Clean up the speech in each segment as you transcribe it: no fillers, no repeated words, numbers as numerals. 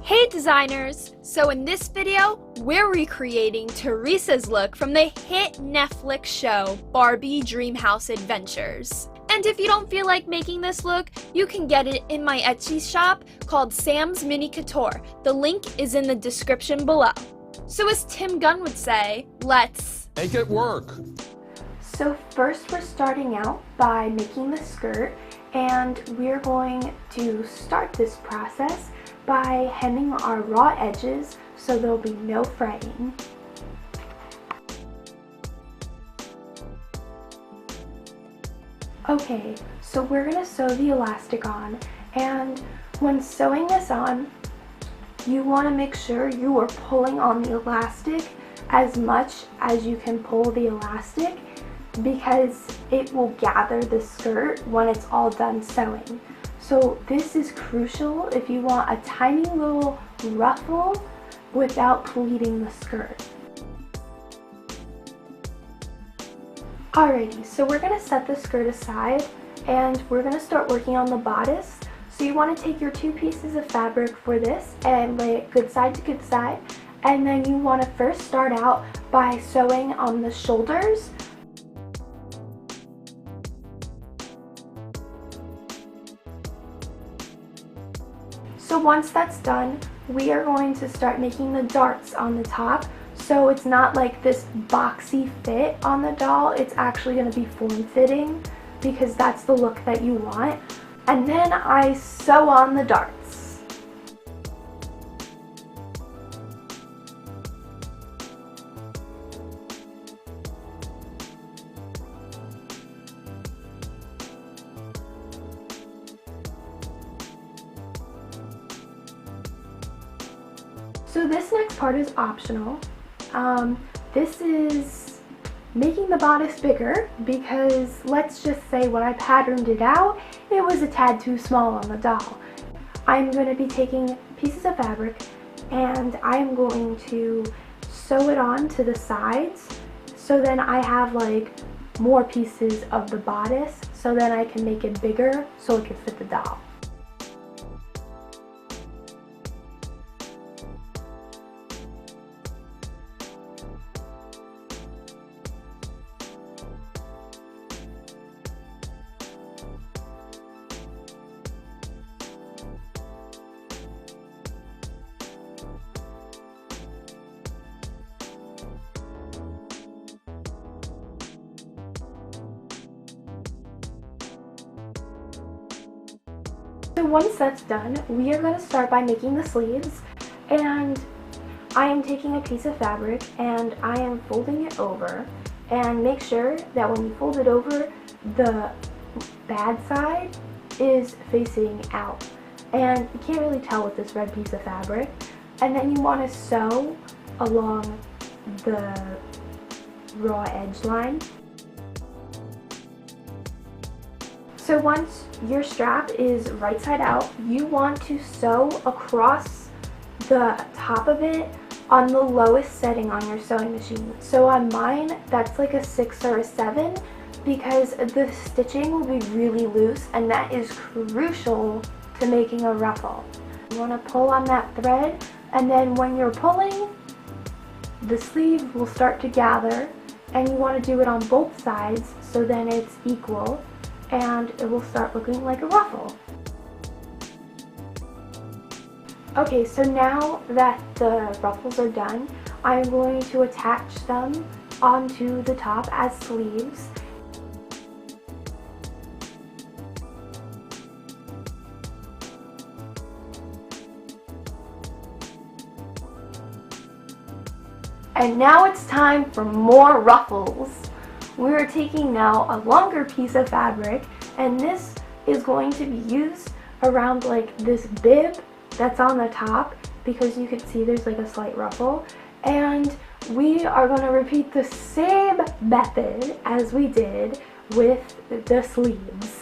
Hey designers! So in this video, we're recreating Teresa's look from the hit Netflix show Barbie Dreamhouse Adventures. And if you don't feel like making this look, you can get it in my Etsy shop called Sam's Mini Couture. The link is in the description below. So as Tim Gunn would say, let's make it work. So first we're starting out by making the skirt, and we're going to start this process by hemming our raw edges so there'll be no fraying. Okay, so we're going to sew the elastic on, and when sewing this on, you want to make sure you are pulling on the elastic as much as you can pull the elastic, because it will gather the skirt when it's all done sewing. So this is crucial if you want a tiny little ruffle without pleating the skirt. Alrighty, so we're going to set the skirt aside and we're going to start working on the bodice. So you want to take your two pieces of fabric for this and lay it good side to good side. And then you want to first start out by sewing on the shoulders. So once that's done, we are going to start making the darts on the top. So it's not like this boxy fit on the doll, it's actually going to be form-fitting because that's the look that you want. And then I sew on the darts. So this next part is optional. This is making the bodice bigger because let's just say when I patterned it out, it was a tad too small on the doll. I'm going to be taking pieces of fabric and I'm going to sew it on to the sides, so then I have like more pieces of the bodice, so then I can make it bigger so it can fit the doll. So once that's done, we are going to start by making the sleeves, and I am taking a piece of fabric and I am folding it over, and make sure that when you fold it over, the bad side is facing out, and you can't really tell with this red piece of fabric. And then you want to sew along the raw edge line. So once your strap is right side out, you want to sew across the top of it on the lowest setting on your sewing machine. So on mine, that's like a 6 or a 7, because the stitching will be really loose, and that is crucial to making a ruffle. You want to pull on that thread, and then when you're pulling, the sleeve will start to gather, and you want to do it on both sides so then it's equal, and it will start looking like a ruffle. Okay, so now that the ruffles are done, I'm going to attach them onto the top as sleeves. And now it's time for more ruffles. We're taking now a longer piece of fabric, and this is going to be used around like this bib that's on the top, because you can see there's like a slight ruffle, and we are going to repeat the same method as we did with the sleeves.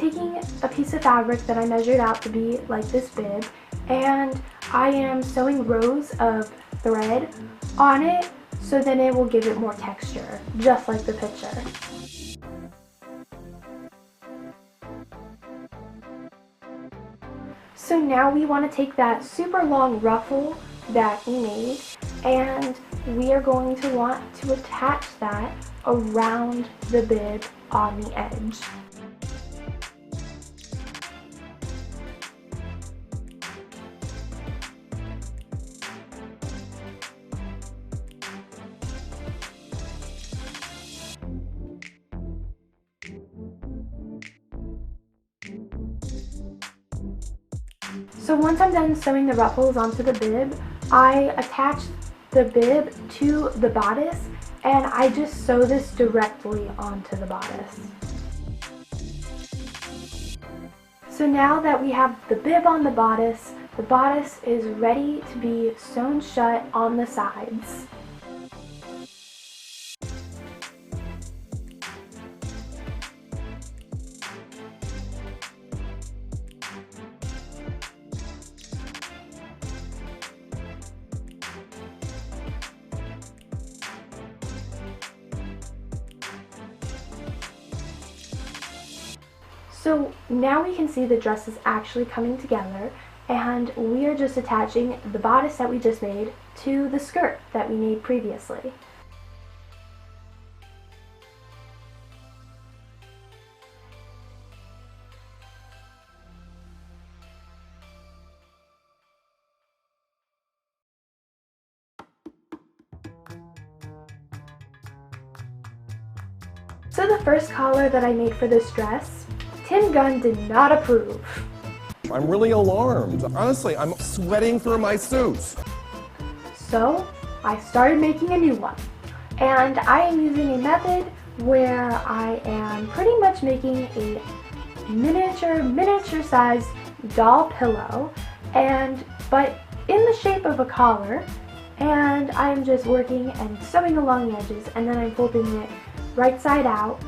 taking a piece of fabric that I measured out to be like this bib, and I am sewing rows of thread on it so then it will give it more texture, just like the picture. So now we want to take that super long ruffle that we made, and we are going to want to attach that around the bib on the edge. So once I'm done sewing the ruffles onto the bib, I attach the bib to the bodice, and I just sew this directly onto the bodice. So now that we have the bib on the bodice is ready to be sewn shut on the sides. So now we can see the dress is actually coming together, and we are just attaching the bodice that we just made to the skirt that we made previously. So the first collar that I made for this dress, Tim Gunn did not approve. I'm really alarmed. Honestly, I'm sweating through my suit. So I started making a new one. And I am using a method where I am pretty much making a miniature size doll pillow, but in the shape of a collar, and I'm just working and sewing along the edges, and then I'm folding it right side out.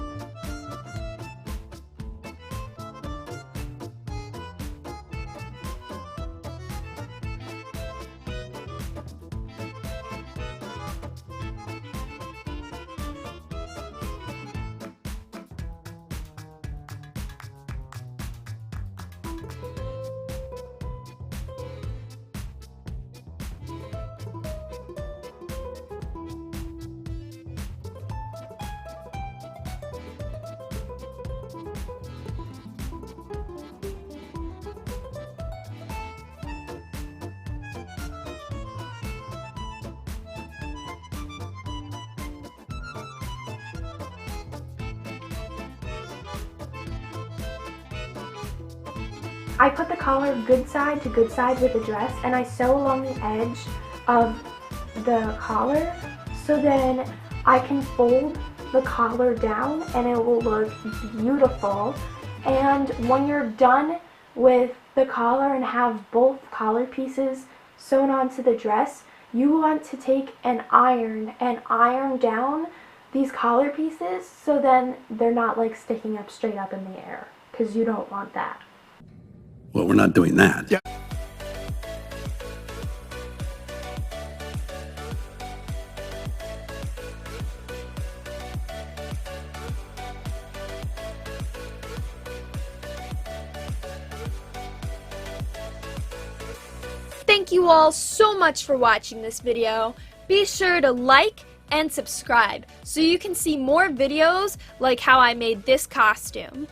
I put the collar good side to good side with the dress, and I sew along the edge of the collar so then I can fold the collar down and it will look beautiful. And when you're done with the collar and have both collar pieces sewn onto the dress, you want to take an iron and iron down these collar pieces so then they're not like sticking up straight up in the air, because you don't want that. Well, we're not doing that. Yeah. Thank you all so much for watching this video. Be sure to like and subscribe so you can see more videos like how I made this costume.